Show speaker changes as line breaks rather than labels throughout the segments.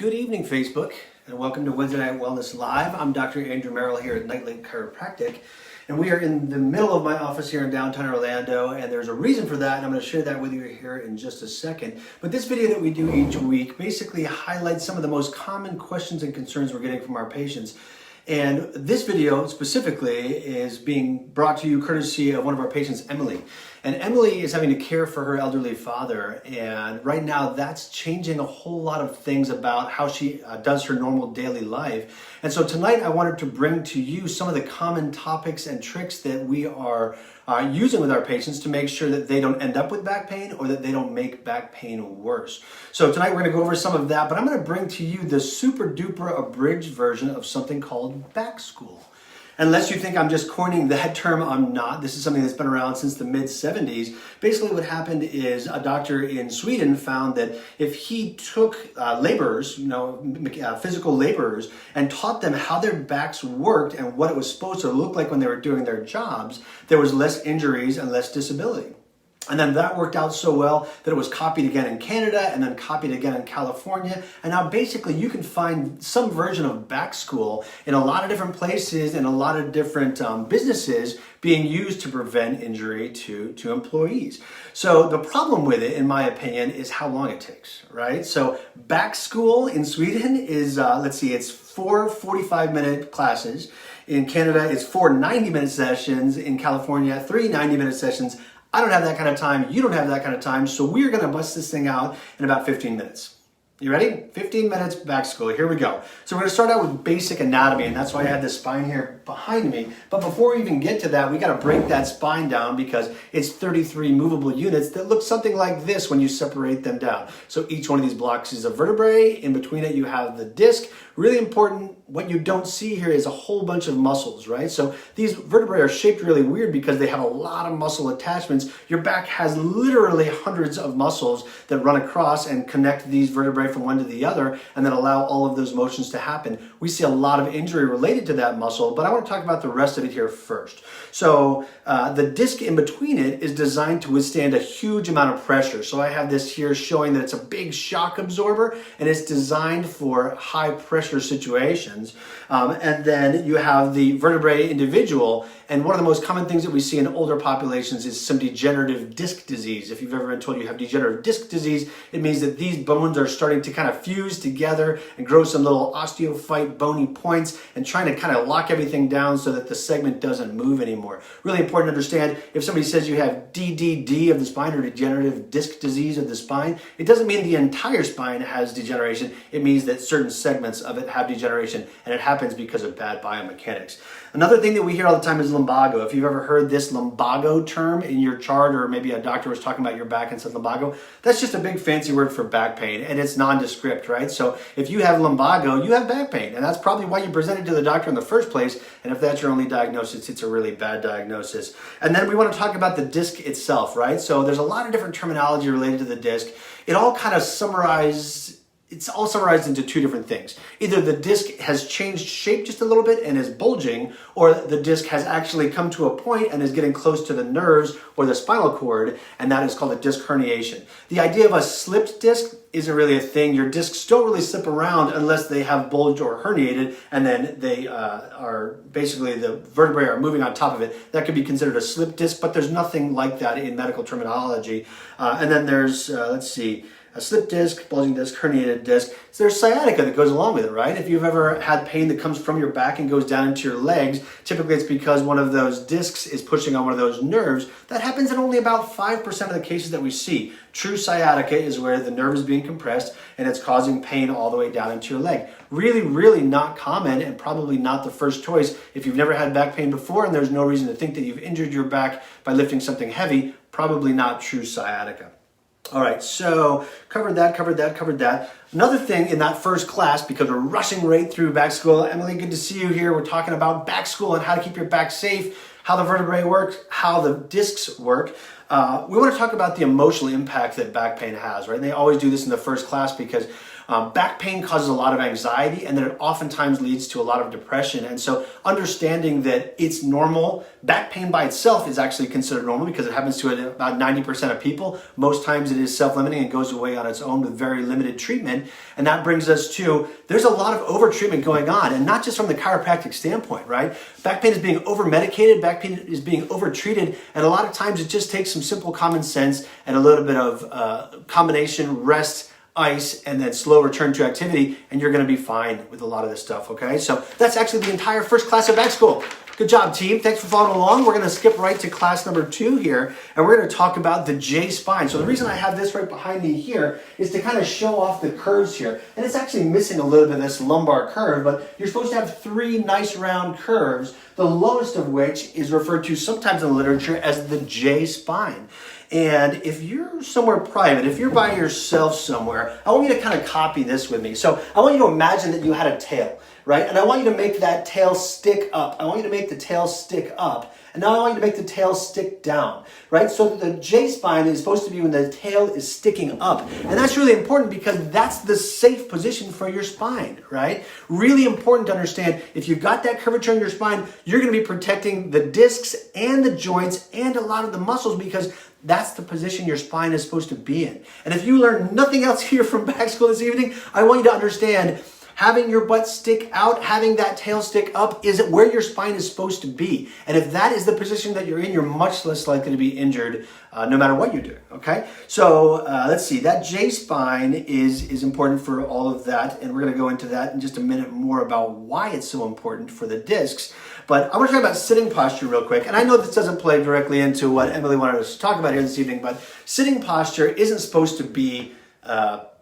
Good evening, Facebook, and welcome to Wednesday Night Wellness Live. I'm Dr. Andrew Merrill here at Night Lake Chiropractic, and we are in the middle of my office here in downtown Orlando, and there's a reason for that, and I'm going to share that with you here in just a second. But this video that we do each week basically highlights some of the most common questions and concerns we're getting from our patients. And this video specifically is being brought to you courtesy of one of our patients, Emily. And Emily is having to care for her elderly father. And right now that's changing a whole lot of things about how she does her normal daily life. And so tonight I wanted to bring to you some of the common topics and tricks that we are using with our patients to make sure that they don't end up with back pain or that they don't make back pain worse. So tonight we're going to go over some of that, but I'm going to bring to you the super duper abridged version of something called back school. Unless you think I'm just coining that term, I'm not. This is something that's been around since the mid-70s. Basically what happened is a doctor in Sweden found that if he took laborers, physical laborers, and taught them how their backs worked and what it was supposed to look like when they were doing their jobs, there was less injuries and less disability. And then that worked out so well that it was copied again in Canada and then copied again in California. And now basically you can find some version of back school in a lot of different places and a lot of different businesses being used to prevent injury to employees. So the problem with it, in my opinion, is how long it takes, right? So back school in Sweden is, it's 4 45-minute classes. In Canada, it's 4 90-minute sessions. In California, 3 90-minute sessions. I don't have that kind of time. You don't have that kind of time. So we're going to bust this thing out in about 15 minutes. You ready? 15 minutes back school. Here we go. So we're going to start out with basic anatomy, and that's why I had this spine here behind me. But before we even get to that, we got to break that spine down because it's 33 movable units that look something like this when you separate them down. So each one of these blocks is a vertebrae. In between it, you have the disc. Really important, what you don't see here is a whole bunch of muscles, right? So these vertebrae are shaped really weird because they have a lot of muscle attachments. Your back has literally hundreds of muscles that run across and connect these vertebrae from one to the other and then allow all of those motions to happen. We see a lot of injury related to that muscle, but I want to talk about the rest of it here first. So the disc in between it is designed to withstand a huge amount of pressure. So I have this here showing that it's a big shock absorber and it's designed for high pressure situations. And then you have the vertebrae individual. And one of the most common things that we see in older populations is some degenerative disc disease. If you've ever been told you have degenerative disc disease, it means that these bones are starting to kind of fuse together and grow some little osteophyte bony points and trying to kind of lock everything down so that the segment doesn't move anymore. Really important to understand, if somebody says you have DDD of the spine or degenerative disc disease of the spine, it doesn't mean the entire spine has degeneration. It means that certain segments of it have degeneration, and it happens because of bad biomechanics. Another thing that we hear all the time is lumbago. If you've ever heard this lumbago term in your chart, or maybe a doctor was talking about your back and said lumbago, that's just a big fancy word for back pain, and it's nondescript, right? So if you have lumbago, you have back pain, and that's probably why you presented to the doctor in the first place, and if that's your only diagnosis, it's a really bad diagnosis. And then we want to talk about the disc itself, right? So there's a lot of different terminology related to the disc. It all kind of it's all summarized into 2 different things. Either the disc has changed shape just a little bit and is bulging, or the disc has actually come to a point and is getting close to the nerves or the spinal cord, and that is called a disc herniation. The idea of a slipped disc isn't really a thing. Your discs don't really slip around unless they have bulged or herniated, and then they are basically the vertebrae are moving on top of it. That could be considered a slipped disc, but there's nothing like that in medical terminology. And then there's, a slip disc, bulging disc, herniated disc. So there's sciatica that goes along with it, right? If you've ever had pain that comes from your back and goes down into your legs, typically it's because one of those discs is pushing on one of those nerves. That happens in only about 5% of the cases that we see. True sciatica is where the nerve is being compressed and it's causing pain all the way down into your leg. Really, really not common and probably not the first choice. If you've never had back pain before and there's no reason to think that you've injured your back by lifting something heavy, probably not true sciatica. All right, so covered that. Another thing in that first class, because we're rushing right through back school, Emily, good to see you here. We're talking about back school and how to keep your back safe, how the vertebrae work, how the discs work. We want to talk about the emotional impact that back pain has, right? And they always do this in the first class because Back pain causes a lot of anxiety, and then it oftentimes leads to a lot of depression. And so understanding that it's normal, back pain by itself is actually considered normal because it happens to about 90% of people. Most times it is self-limiting and goes away on its own with very limited treatment. And that brings us to, there's a lot of over-treatment going on, and not just from the chiropractic standpoint, right? Back pain is being over-medicated, back pain is being over-treated, and a lot of times it just takes some simple common sense and a little bit of combination, rest, ice, and then slow return to activity, and you're going to be fine with a lot of this stuff, okay? So that's actually the entire first class of back school. Good job, team. Thanks for following along. We're going to skip right to class number 2 here, and we're going to talk about the J-spine. So the reason I have this right behind me here is to kind of show off the curves here. And it's actually missing a little bit of this lumbar curve, but you're supposed to have 3 nice round curves, the lowest of which is referred to sometimes in the literature as the J-spine. And if you're somewhere private, if you're by yourself somewhere, I want you to kind of copy this with me. So I want you to imagine that you had a tail, right? And I want you to make that tail stick up. I want you to make the tail stick up. And now I want you to make the tail stick down, right? So the J-spine is supposed to be when the tail is sticking up. And that's really important because that's the safe position for your spine, right? Really important to understand, if you've got that curvature in your spine, you're going to be protecting the discs and the joints and a lot of the muscles, because that's the position your spine is supposed to be in. And if you learn nothing else here from back school this evening, I want you to understand, having your butt stick out, having that tail stick up is where your spine is supposed to be. And if that is the position that you're in, you're much less likely to be injured no matter what you do, okay? So let's see, that J-spine is important for all of that, and we're gonna go into that in just a minute more about why it's so important for the discs. But I want to talk about sitting posture real quick. And I know this doesn't play directly into what Emily wanted us to talk about here this evening, but sitting posture isn't supposed to be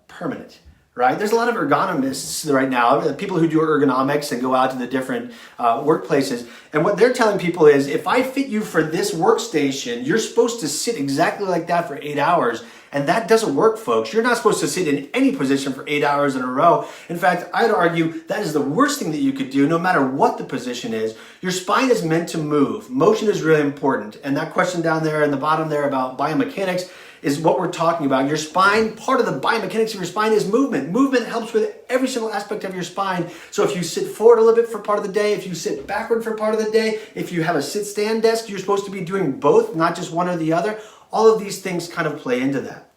permanent, right? There's a lot of ergonomists right now, people who do ergonomics and go out to the different workplaces. And what they're telling people is, if I fit you for this workstation, you're supposed to sit exactly like that for 8 hours. And that doesn't work, folks. You're not supposed to sit in any position for 8 hours in a row. In fact, I'd argue that is the worst thing that you could do, no matter what the position is. Your spine is meant to move. Motion is really important. And that question down there in the bottom there about biomechanics is what we're talking about. Your spine, part of the biomechanics of your spine is movement. Movement helps with every single aspect of your spine. So if you sit forward a little bit for part of the day, if you sit backward for part of the day, if you have a sit-stand desk, you're supposed to be doing both, not just one or the other. All of these things kind of play into that.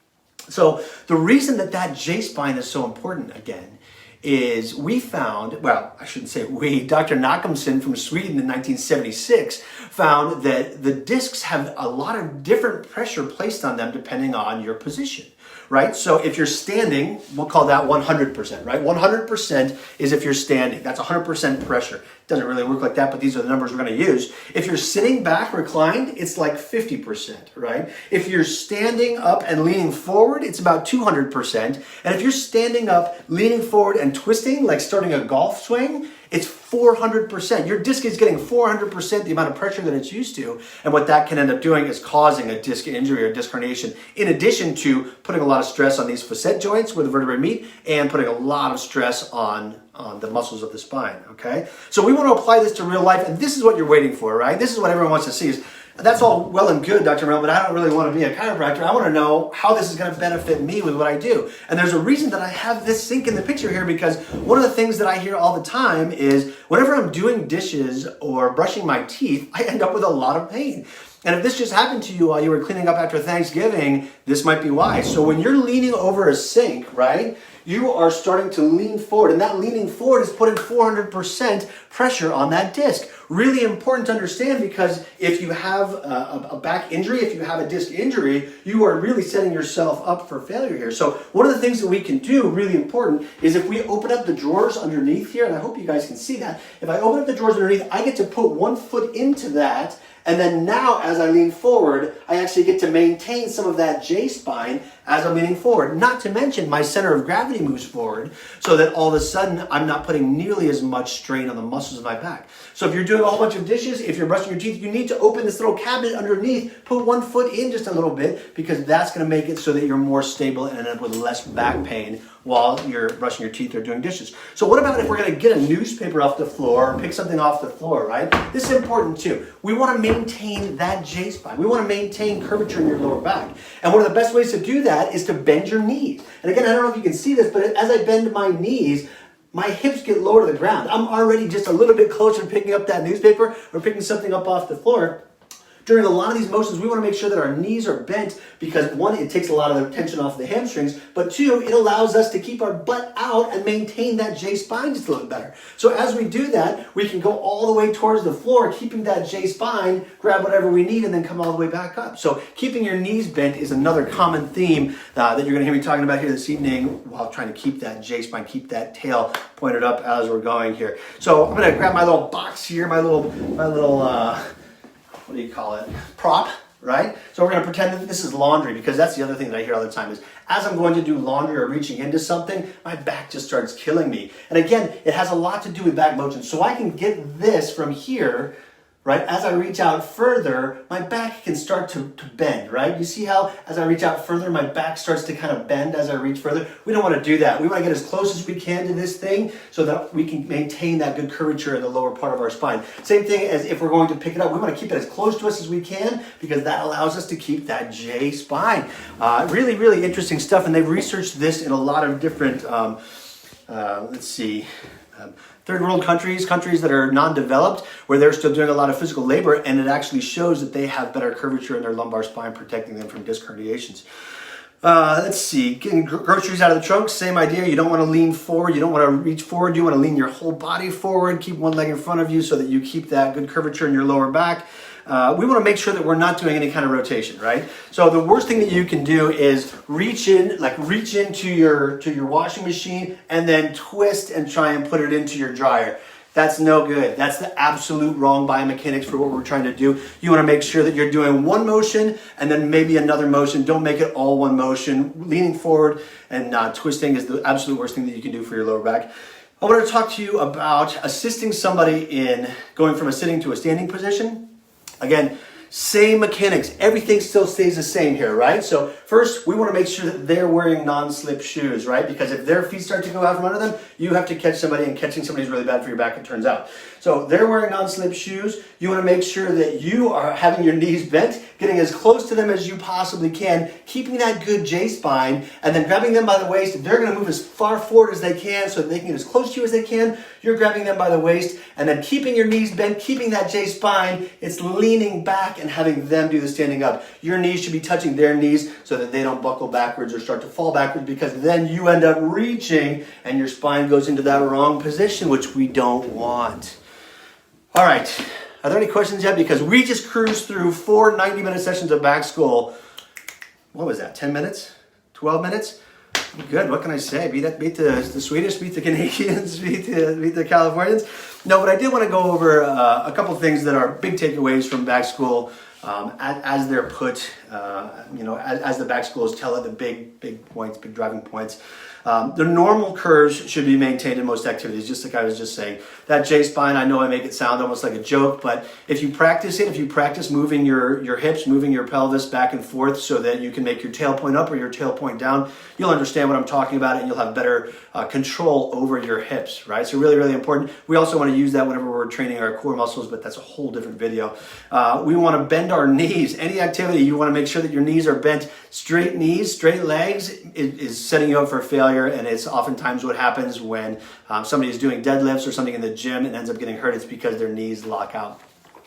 So the reason that J-spine is so important, again, is we found, well, I shouldn't say we, Dr. Nachemson from Sweden in 1976 found that the discs have a lot of different pressure placed on them depending on your position, right? So if you're standing, we'll call that 100%, right? 100% is if you're standing. That's 100% pressure. It doesn't really work like that, but these are the numbers we're going to use. If you're sitting back reclined, it's like 50%, right? If you're standing up and leaning forward, it's about 200%. And if you're standing up, leaning forward and twisting, like starting a golf swing, it's 400%. Your disc is getting 400% the amount of pressure that it's used to. And what that can end up doing is causing a disc injury or disc herniation, in addition to putting a lot of stress on these facet joints where the vertebrae meet and putting a lot of stress on the muscles of the spine, okay? So we want to apply this to real life, and this is what you're waiting for, right? This is what everyone wants to see. That's all well and good, Dr. Merrill, but I don't really want to be a chiropractor. I want to know how this is going to benefit me with what I do. And there's a reason that I have this sink in the picture here, because one of the things that I hear all the time is whenever I'm doing dishes or brushing my teeth, I end up with a lot of pain. And if this just happened to you while you were cleaning up after Thanksgiving, this might be why. So when you're leaning over a sink, right, you are starting to lean forward, and that leaning forward is putting 400% pressure on that disc. Really important to understand, because if you have a back injury, if you have a disc injury, you are really setting yourself up for failure here. So one of the things that we can do, really important, is if we open up the drawers underneath here, and I hope you guys can see that, if I open up the drawers underneath, I get to put one foot into that, and then now as I lean forward, I actually get to maintain some of that J-spine as I'm leaning forward. Not to mention my center of gravity moves forward, so that all of a sudden I'm not putting nearly as much strain on the muscles of my back. So if you're doing a whole bunch of dishes, if you're brushing your teeth, you need to open this little cabinet underneath, put one foot in just a little bit, because that's going to make it so that you're more stable and end up with less back pain while you're brushing your teeth or doing dishes. So what about if we're going to get a newspaper off the floor or pick something off the floor, right? This is important too. We want to maintain that J-spine. We want to maintain curvature in your lower back. And one of the best ways to do that is to bend your knees. And again, I don't know if you can see this, but as I bend my knees, my hips get lower to the ground. I'm already just a little bit closer to picking up that newspaper or picking something up off the floor. During a lot of these motions, we want to make sure that our knees are bent because one, it takes a lot of the tension off the hamstrings, but two, it allows us to keep our butt out and maintain that J-spine just a little better. So as we do that, we can go all the way towards the floor, keeping that J-spine, grab whatever we need, and then come all the way back up. So keeping your knees bent is another common theme that you're going to hear me talking about here this evening while trying to keep that J-spine, keep that tail pointed up as we're going here. So I'm going to grab my little box here, my little what do you call it? Prop, right? So we're going to pretend that this is laundry because that's the other thing that I hear all the time is as I'm going to do laundry or reaching into something, my back just starts killing me. And again, it has a lot to do with back motion. So I can get this from here, right? As I reach out further, my back can start to bend, right? You see how as I reach out further, my back starts to kind of bend as I reach further? We don't want to do that. We want to get as close as we can to this thing so that we can maintain that good curvature in the lower part of our spine. Same thing as if we're going to pick it up. We want to keep it as close to us as we can because that allows us to keep that J-spine. Really, really interesting stuff. And they've researched this in a lot of different, third world countries that are non-developed, where they're still doing a lot of physical labor, and it actually shows that they have better curvature in their lumbar spine, protecting them from disc herniations. Getting groceries out of the trunk, same idea. You don't want to lean forward, you don't want to reach forward, you want to lean your whole body forward, keep one leg in front of you so that you keep that good curvature in your lower back. We want to make sure that we're not doing any kind of rotation, right? So the worst thing that you can do is reach into your washing machine and then twist and try and put it into your dryer. That's no good. That's the absolute wrong biomechanics for what we're trying to do. You want to make sure that you're doing one motion and then maybe another motion. Don't make it all one motion. Leaning forward and twisting is the absolute worst thing that you can do for your lower back. I want to talk to you about assisting somebody in going from a sitting to a standing position. Again, same mechanics. Everything still stays the same here, right? So first, we want to make sure that they're wearing non-slip shoes, right? Because if their feet start to go out from under them, you have to catch somebody, and catching somebody is really bad for your back, it turns out. So they're wearing non-slip shoes. You want to make sure that you are having your knees bent, getting as close to them as you possibly can, keeping that good J-spine, and then grabbing them by the waist. They're going to move as far forward as they can so that they can get as close to you as they can. You're grabbing them by the waist, and then keeping your knees bent, keeping that J-spine. It's leaning back and having them do the standing up. Your knees should be touching their knees so that they don't buckle backwards or start to fall backwards, because then you end up reaching and your spine goes into that wrong position, which we don't want. All right, are there any questions yet? Because we just cruised through 4 90-minute sessions of back school. What was that, 10 minutes? 12 minutes? Good, what can I say? Beat the Swedish, beat the Canadians, beat the Californians. No, but I did want to go over a couple things that are big takeaways from back school as they're put, as the back schools tell it, the big points, big driving points. The normal curves should be maintained in most activities, just like I was just saying. That J-spine, I know I make it sound almost like a joke, but if you practice it, if you practice moving your hips, moving your pelvis back and forth so that you can make your tail point up or your tail point down, you'll understand what I'm talking about, and you'll have better control over your hips, right? So really, really important. We also want to use that whenever we're training our core muscles, but that's a whole different video. We want to bend our knees. Any activity, you want to make sure that your knees are bent. Straight knees, straight legs is setting you up for failure. And it's oftentimes what happens when somebody is doing deadlifts or something in the gym and ends up getting hurt. It's because their knees lock out.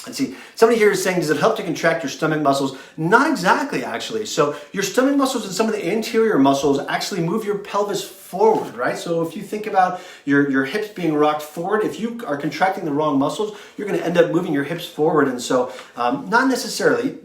And see, somebody here is saying, does it help to contract your stomach muscles? Not exactly, actually. So your stomach muscles and some of the anterior muscles actually move your pelvis forward, right? So if you think about your hips being rocked forward, if you are contracting the wrong muscles, you're going to end up moving your hips forward. And so not necessarily.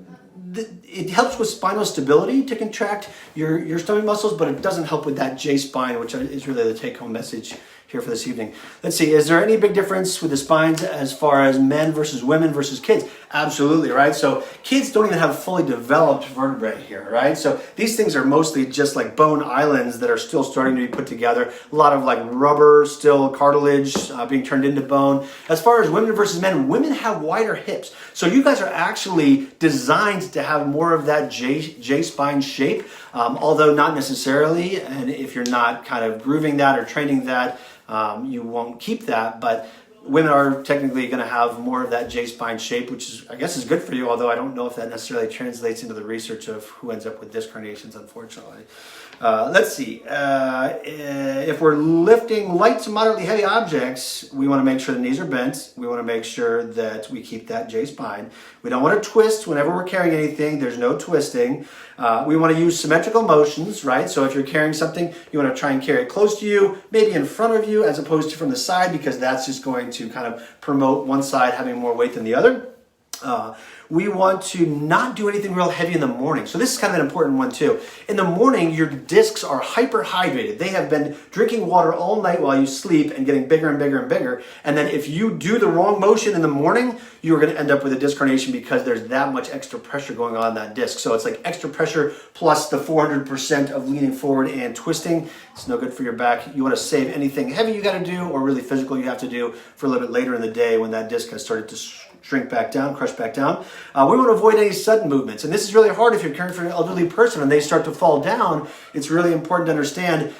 It helps with spinal stability to contract your stomach muscles, but it doesn't help with that J-spine, which is really the take-home message here for this evening. Let's see, is there any big difference with the spines as far as men versus women versus kids? Absolutely, right? So kids don't even have fully developed vertebrae here, right? So these things are mostly just like bone islands that are still starting to be put together. A lot of like rubber, still cartilage being turned into bone. As far as women versus men, women have wider hips. So you guys are actually designed to have more of that J-spine shape, although not necessarily. And if you're not kind of grooving that or training that, you won't keep that. But women are technically going to have more of that J-spine shape, which is, I guess, is good for you, although I don't know if that necessarily translates into the research of who ends up with disc herniations, unfortunately. Let's see. If we're lifting light to moderately heavy objects, we want to make sure the knees are bent. We want to make sure that we keep that J-spine. We don't want to twist whenever we're carrying anything. There's no twisting. We want to use symmetrical motions, right? So if you're carrying something, you want to try and carry it close to you, maybe in front of you, as opposed to from the side, because that's just going to kind of promote one side having more weight than the other. We want to not do anything real heavy in the morning. So this is kind of an important one too. In the morning, your discs are hyperhydrated. They have been drinking water all night while you sleep and getting bigger and bigger and bigger. And then if you do the wrong motion in the morning, you're going to end up with a disc herniation because there's that much extra pressure going on in that disc. So it's like extra pressure plus the 400% of leaning forward and twisting. It's no good for your back. You want to save anything heavy you got to do or really physical you have to do for a little bit later in the day when that disc has started to shrink back down, crush back down. We want to avoid any sudden movements. And this is really hard if you're caring for an elderly person and they start to fall down. It's really important to understand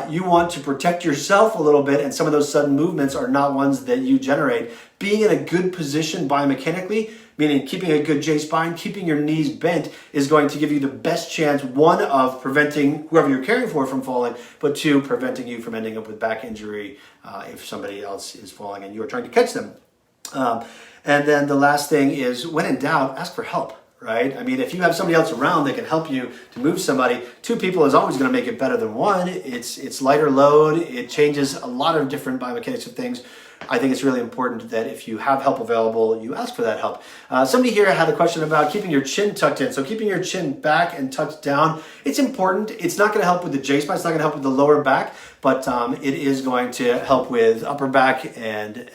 you want to protect yourself a little bit, and some of those sudden movements are not ones that you generate. Being in a good position biomechanically, meaning keeping a good J-spine, keeping your knees bent, is going to give you the best chance, one, of preventing whoever you're caring for from falling, but two, preventing you from ending up with back injury if somebody else is falling and you're trying to catch them. And then the last thing is, when in doubt, ask for help, right? I mean, if you have somebody else around that can help you to move somebody, two people is always going to make it better than one. It's lighter load. It changes a lot of different biomechanics of things. I think it's really important that if you have help available, you ask for that help. Somebody here had a question about keeping your chin tucked in. So keeping your chin back and tucked down, it's important. It's not going to help with the J-spine. It's not going to help with the lower back, but it is going to help with upper back and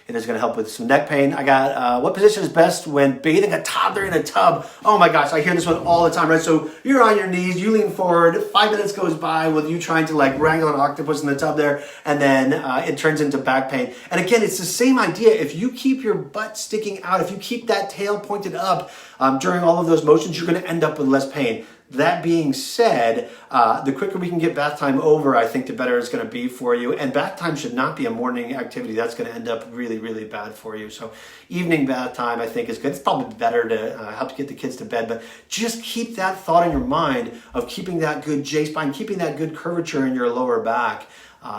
it is going to help with some neck pain. I got, what position is best when bathing a toddler in a tub? Oh my gosh, I hear this one all the time, right? So you're on your knees, you lean forward, 5 minutes goes by with you trying to like wrangle an octopus in the tub there, and then it turns into back pain. And again, it's the same idea. If you keep your butt sticking out, if you keep that tail pointed up during all of those motions, you're going to end up with less pain. That being said, the quicker we can get bath time over, I think the better it's going to be for you. And bath time should not be a morning activity. That's going to end up really, really bad for you. So evening bath time, I think, is good. It's probably better to help to get the kids to bed, but just keep that thought in your mind of keeping that good J-spine, keeping that good curvature in your lower back.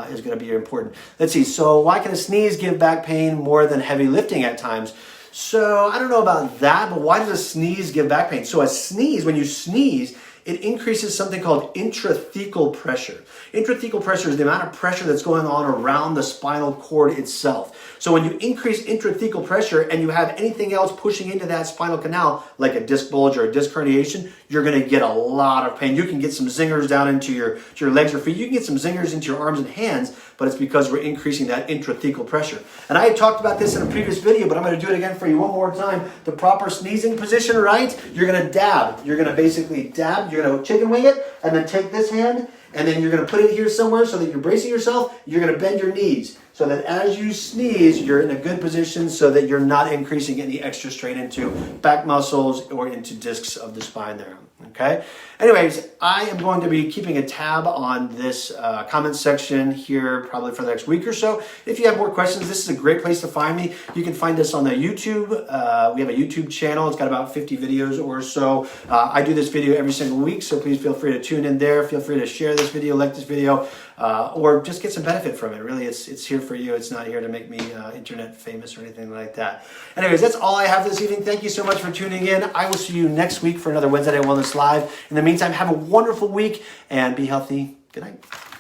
Is going to be important. Let's see. So why can a sneeze give back pain more than heavy lifting at times? So I don't know about that, but why does a sneeze give back pain? So a sneeze, when you sneeze, it increases something called intrathecal pressure. Intrathecal pressure is the amount of pressure that's going on around the spinal cord itself. So when you increase intrathecal pressure and you have anything else pushing into that spinal canal, like a disc bulge or a disc herniation, you're going to get a lot of pain. You can get some zingers down into your legs or feet. You can get some zingers into your arms and hands, but it's because we're increasing that intrathecal pressure. And I had talked about this in a previous video, but I'm going to do it again for you one more time. The proper sneezing position, right? You're going to dab. You're going to basically dab. You're going to chicken wing it, and then take this hand, and then you're going to put it here somewhere so that you're bracing yourself. You're going to bend your knees so that as you sneeze, you're in a good position so that you're not increasing any extra strain into back muscles or into discs of the spine there. Okay. Anyways, I am going to be keeping a tab on this comment section here probably for the next week or so. If you have more questions, this is a great place to find me. You can find us on the YouTube. We have a YouTube channel. It's got about 50 videos or so. I do this video every single week, so please feel free to tune in there. Feel free to share this video, like this video, or just get some benefit from it. Really, it's here for you. It's not here to make me internet famous or anything like that. Anyways, that's all I have this evening. Thank you so much for tuning in. I will see you next week for another Wednesday Night Wellness Live. In the meantime, have a wonderful week and be healthy. Good night.